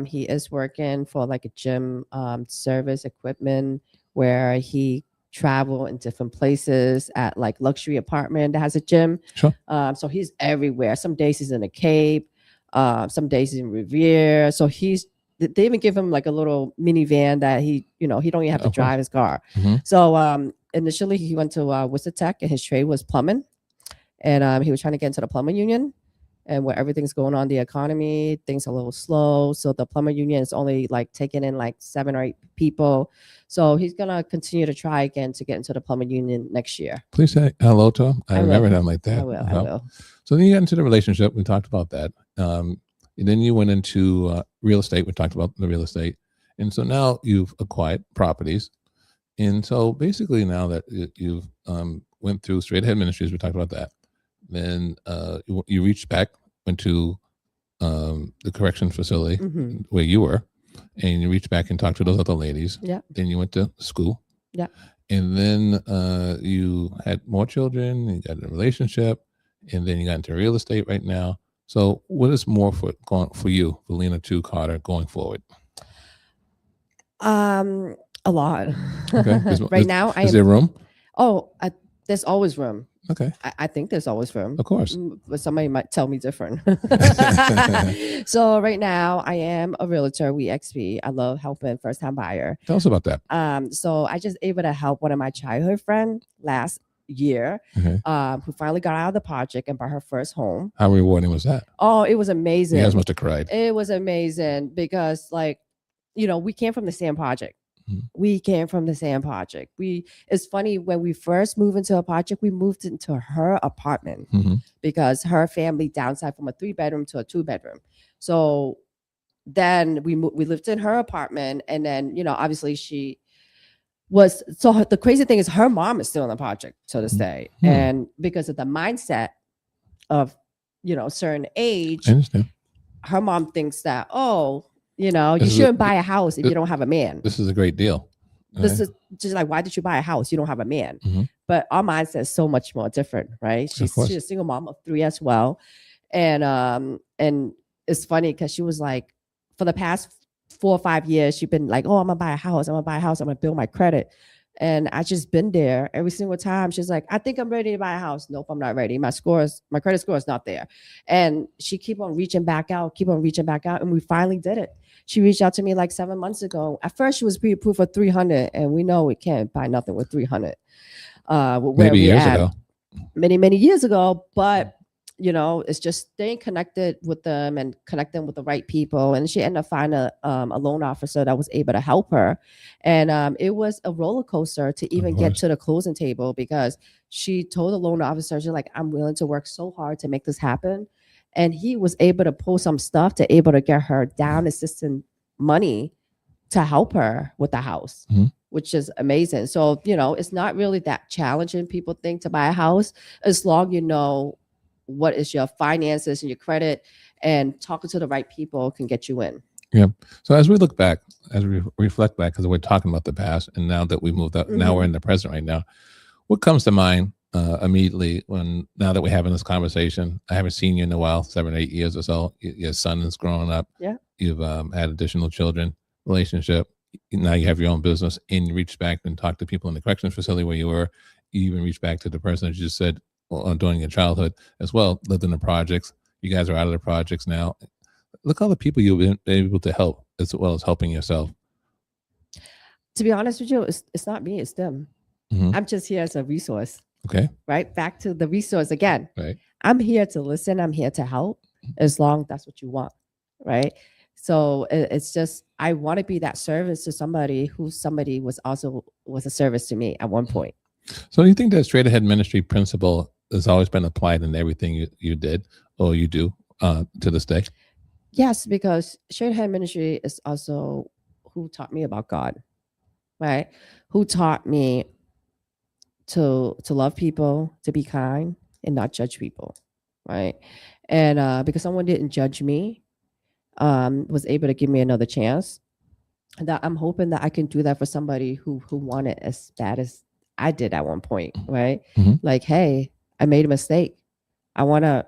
He is working for like a gym service equipment where he travel in different places at like luxury apartment that has a gym. Sure. So he's everywhere. Some days he's in the Cape. Some days in Revere. So they even give him like a little minivan that he don't even have to drive his car. So initially he went to Worcester Tech and his trade was plumbing, and he was trying to get into the plumbing union. and where everything's going on, the economy, things are a little slow. So the plumber union is only like taking in like 7 or 8 people. So he's gonna continue to try again to get into the plumber union next year. Please say hello to him. I remember him like that. I will. I will. So then you got into the relationship. We talked about that. And then you went into real estate. We talked about the real estate. And so now you've acquired properties. And so basically now that you've went through Straight Ahead Ministries, we talked about that. Then you reached back, went to the correction facility where you were, and you reached back and talked to those other ladies. Yeah. Then you went to school. Yeah. And then you had more children, you got in a relationship, and then you got into real estate right now. So what is more for you, for Lina 2 Carter, going forward? A lot. Okay. Right now, is there room? Oh, there's always room. Okay. I think there's always room. Of course. But somebody might tell me different. So right now I am a realtor, WeXP. I love helping first-time buyer. Tell us about that. So I just able to help one of my childhood friend last year, who finally got out of the project and bought her first home. How rewarding was that? Oh, it was amazing. You guys must have cried. It was amazing because, like, we came from the same project. We came from the same project. It's funny, when we first moved into a project, we moved into her apartment because her family downsized from a 3-bedroom to a 2-bedroom. So then we lived in her apartment, and then, obviously she was, so the crazy thing is her mom is still in the project to this day. And because of the mindset of, certain age, I understand. her mom thinks that, you shouldn't buy a house if you don't have a man. This is a great deal. This is just like, why did you buy a house? You don't have a man. But our mindset is so much more different, right? She's a single mom of 3 as well. And it's funny because she was like, for the past 4 or 5 years, she's been like, oh, I'm gonna buy a house. I'm gonna build my credit. And I just been there every single time. She's like, I think I'm ready to buy a house. Nope, I'm not ready. My credit score is not there. And she keep on reaching back out. And we finally did it. She reached out to me like 7 months ago. At first, she was pre-approved for 300, and we know we can't buy nothing with 300. Maybe years ago. Many, many years ago. But, it's just staying connected with them and connecting with the right people. And she ended up finding a loan officer that was able to help her. And it was a roller coaster to even get to the closing table, because she told the loan officer, she's like, I'm willing to work so hard to make this happen. And he was able to pull some stuff to able to get her down assistant money to help her with the house, which is amazing. So, it's not really that challenging, people think, to buy a house, as long you know what is your finances and your credit, and talking to the right people can get you in. Yeah. So as we look back, as we reflect back, because we're talking about the past, and now that we moved up, now we're in the present right now, what comes to mind immediately now that we're having this conversation? I haven't seen you in a while, 7 or 8 years or so. Your son is growing up. Yeah. You've had additional children, relationship. Now you have your own business, and you reach back and talk to people in the corrections facility where you were. You even reach back to the person that you just said during your childhood as well, lived in the projects. You guys are out of the projects now. Look all the people you've been able to help, as well as helping yourself. To be honest with you, it's not me, it's them. I'm just here as a resource. Okay. Right? Back to the resource again. Right. I'm here to listen. I'm here to help, as long as that's what you want. Right. So it's just, I want to be that service to somebody who was a service to me at one point. So do you think that straight ahead ministry principle has always been applied in everything you did or you do to this day? Yes, because straight ahead ministry is also who taught me about God, right? Who taught me to love people, to be kind, and not judge people, right? And because someone didn't judge me, was able to give me another chance, that I'm hoping that I can do that for somebody who wanted as bad as I did at one point, right? Like, hey, I made a mistake. I want to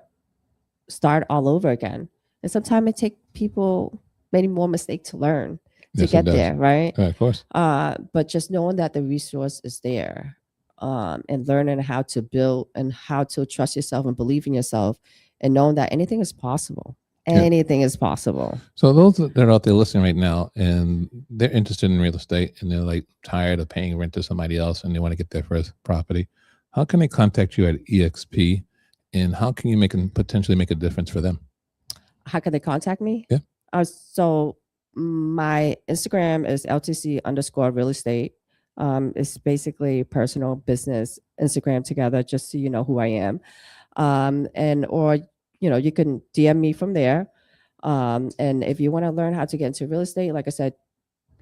start all over again. And sometimes it takes people many more mistakes to learn to get there, right? Of course. But just knowing that the resource is there, and learning how to build and how to trust yourself and believe in yourself, and knowing that anything is possible. Anything is possible. So those that are out there listening right now, and they're interested in real estate, and they're like tired of paying rent to somebody else, and they want to get their first property, how can they contact you at EXP? and how can you potentially make a difference for them? How can they contact me? Yeah. So my Instagram is LTC_real estate. It's basically personal business Instagram together, just so you know who I am. Or you can DM me from there. And if you want to learn how to get into real estate, like I said,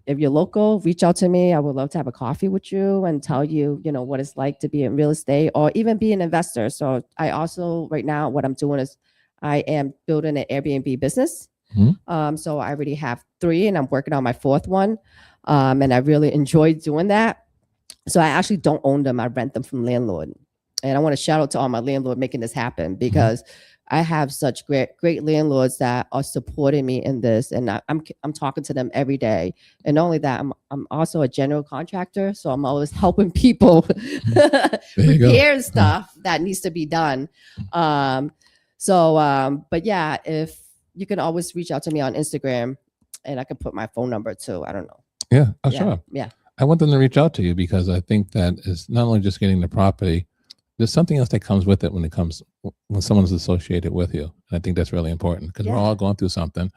if you're local, reach out to me. I would love to have a coffee with you and tell you, what it's like to be in real estate or even be an investor. So I also, right now, what I'm doing is I am building an Airbnb business. So I already have 3 and I'm working on my 4th one. And I really enjoy doing that. So I actually don't own them. I rent them from landlord. And I want to shout out to all my landlord making this happen, because I have such great landlords that are supporting me in this, and I'm talking to them every day. And not only that, I'm also a general contractor, so I'm always helping people repair stuff that needs to be done. But yeah, if you can always reach out to me on Instagram, and I can put my phone number too. I don't know. Yeah, sure. Yeah. I want them to reach out to you, because I think that is not only just getting the property. There's something else that comes with it when someone's associated with you. And I think that's really important, because we're all going through something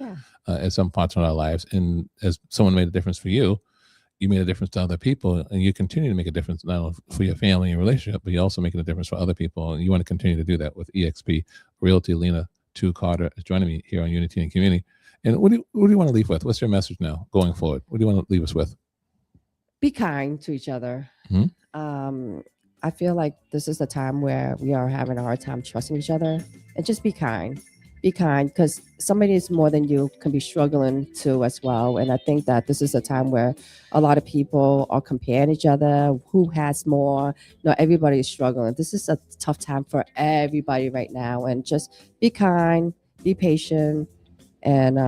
at some parts of our lives. And as someone made a difference for you, you made a difference to other people, and you continue to make a difference not only for your family and relationship, but you're also making a difference for other people. And you want to continue to do that with EXP Realty. Lina Carter is joining me here on Unity and Community. And what do you want to leave with? What's your message now going forward? What do you want to leave us with? Be kind to each other. I feel like this is the time where we are having a hard time trusting each other, and just be kind. Be kind, because somebody is more than you can be struggling too as well. And I think that this is a time where a lot of people are comparing each other, who has more. Everybody is struggling. This is a tough time for everybody right now. And just be kind, be patient. And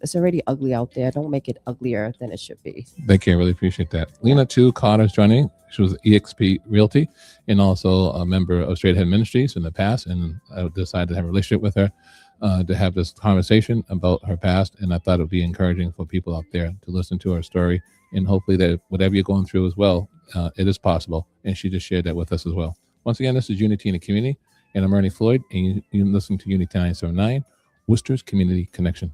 it's already ugly out there. Don't make it uglier than it should be. Thank you. I really appreciate that. Lina Carter is joining. She was EXP Realty and also a member of Straight Ahead Ministries in the past. And I decided to have a relationship with her to have this conversation about her past. And I thought it would be encouraging for people out there to listen to her story. And hopefully that whatever you're going through as well, it is possible. And she just shared that with us as well. Once again, this is Unity in the Community. And I'm Ernie Floyd. And you listen to Unity 979. Worcester's Community Connection.